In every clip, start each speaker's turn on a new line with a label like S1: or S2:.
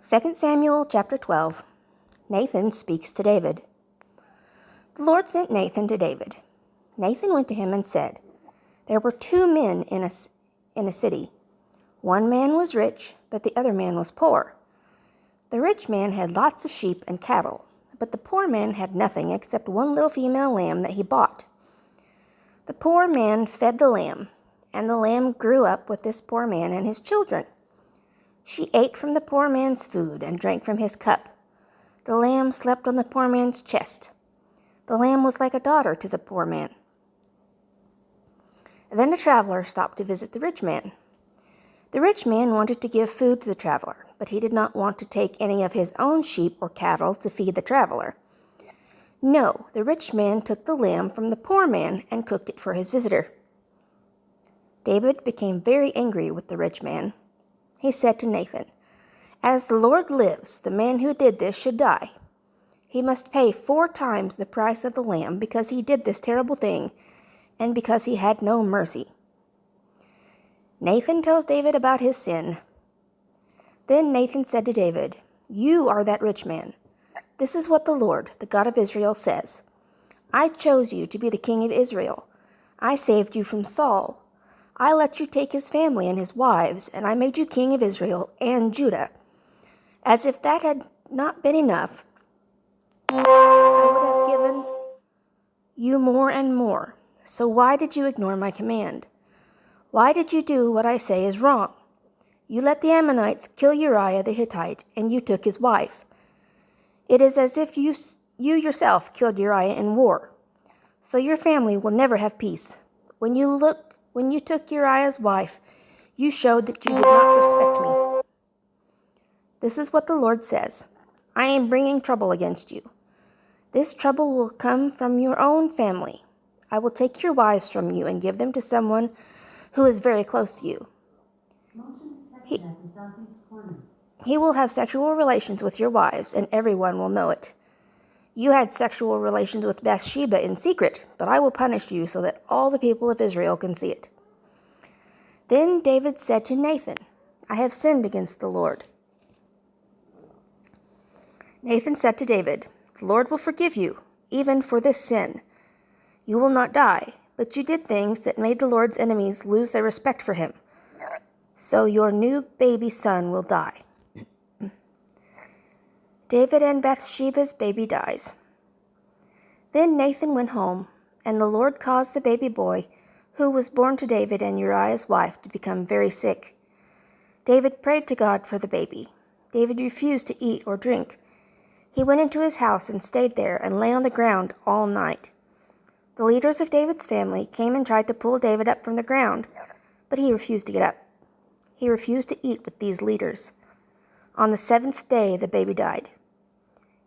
S1: 2 Samuel chapter 12. Nathan speaks to David. The Lord sent Nathan to David. Nathan went to him and said, There were two men in a city. One man was rich, but the other man was poor. The rich man had lots of sheep and cattle, but the poor man had nothing except one little female lamb that he bought. The poor man fed the lamb, and the lamb grew up with this poor man and his children. She ate from the poor man's food and drank from his cup. The lamb slept on the poor man's chest. The lamb was like a daughter to the poor man. Then a traveler stopped to visit the rich man. The rich man wanted to give food to the traveler, but he did not want to take any of his own sheep or cattle to feed the traveler. No, the rich man took the lamb from the poor man and cooked it for his visitor. David became very angry with the rich man. He said to Nathan, As the Lord lives, the man who did this should die. He must pay 4 times the price of the lamb because he did this terrible thing and because he had no mercy. Nathan tells David about his sin. Then Nathan said to David, You are that rich man. This is what the Lord, the God of Israel, says. I chose you to be the king of Israel. I saved you from Saul. I let you take his family and his wives, and I made you king of Israel and Judah. As if that had not been enough, I would have given you more and more. So why did you ignore my command? Why did you do what I say is wrong? You let the Ammonites kill Uriah the Hittite, and you took his wife. It is as if you yourself killed Uriah in war. So your family will never have peace. When you took Uriah's wife, you showed that you did not respect me. This is what the Lord says. I am bringing trouble against you. This trouble will come from your own family. I will take your wives from you and give them to someone who is very close to you. He will have sexual relations with your wives, and everyone will know it. You had sexual relations with Bathsheba in secret, but I will punish you so that all the people of Israel can see it. Then David said to Nathan, I have sinned against the Lord. Nathan said to David, The Lord will forgive you, even for this sin. You will not die, but you did things that made the Lord's enemies lose their respect for him. So your new baby son will die. David and Bathsheba's baby dies. Then Nathan went home, and the Lord caused the baby boy, who was born to David and Uriah's wife, to become very sick. David prayed to God for the baby. David refused to eat or drink. He went into his house and stayed there and lay on the ground all night. The leaders of David's family came and tried to pull David up from the ground, but he refused to get up. He refused to eat with these leaders. On the 7th day, the baby died.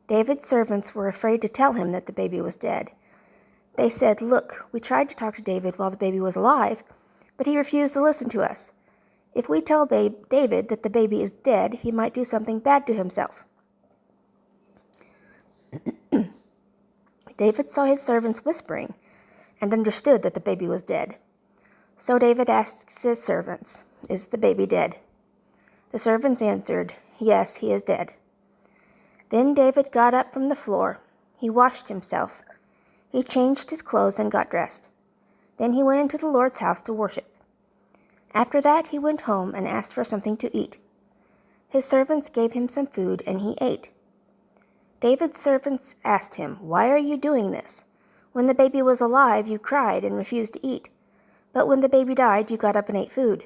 S1: David's servants were afraid to tell him that the baby was dead. They said, Look, we tried to talk to David while the baby was alive, but he refused to listen to us. If we tell David that the baby is dead, he might do something bad to himself. David saw his servants whispering and understood that the baby was dead. So David asked his servants, Is the baby dead? The servants answered, Yes, he is dead. Then David got up from the floor. He washed himself. He changed his clothes and got dressed. Then he went into the Lord's house to worship. After that he went home and asked for something to eat. His servants gave him some food, and he ate. David's servants asked him, Why are you doing this? When the baby was alive, you cried and refused to eat. But when the baby died, you got up and ate food.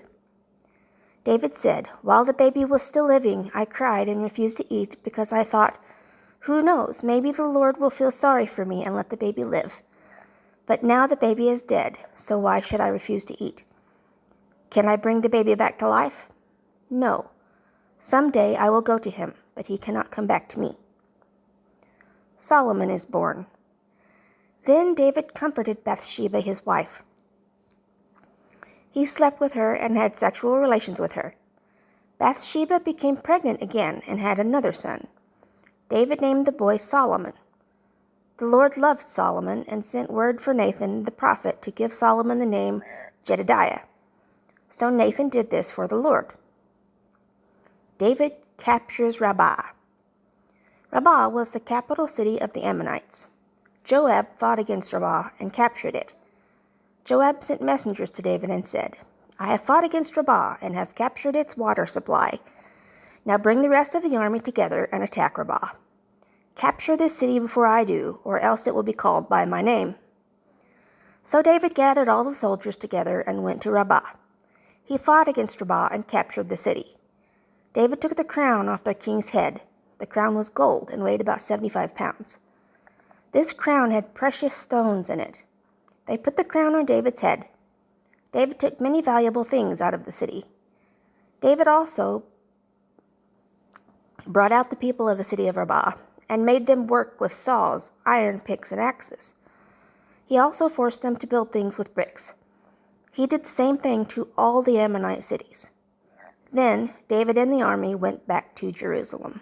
S1: David said, While the baby was still living, I cried and refused to eat because I thought, Who knows, maybe the Lord will feel sorry for me and let the baby live. But now the baby is dead, so why should I refuse to eat? Can I bring the baby back to life? No. Someday I will go to him, but he cannot come back to me. Solomon is born. Then David comforted Bathsheba, his wife. He slept with her and had sexual relations with her. Bathsheba became pregnant again and had another son. David named the boy Solomon. The Lord loved Solomon and sent word for Nathan the prophet to give Solomon the name Jedediah. So Nathan did this for the Lord. David captures Rabbah. Rabbah was the capital city of the Ammonites. Joab fought against Rabbah and captured it. Joab sent messengers to David and said, "I have fought against Rabbah and have captured its water supply. Now bring the rest of the army together and attack Rabbah. Capture this city before I do, or else it will be called by my name." So David gathered all the soldiers together and went to Rabbah. He fought against Rabbah and captured the city. David took the crown off their king's head. The crown was gold and weighed about 75 pounds. This crown had precious stones in it. They put the crown on David's head. David took many valuable things out of the city. David also brought out the people of the city of Rabbah and made them work with saws, iron picks, and axes. He also forced them to build things with bricks. He did the same thing to all the Ammonite cities. Then David and the army went back to Jerusalem.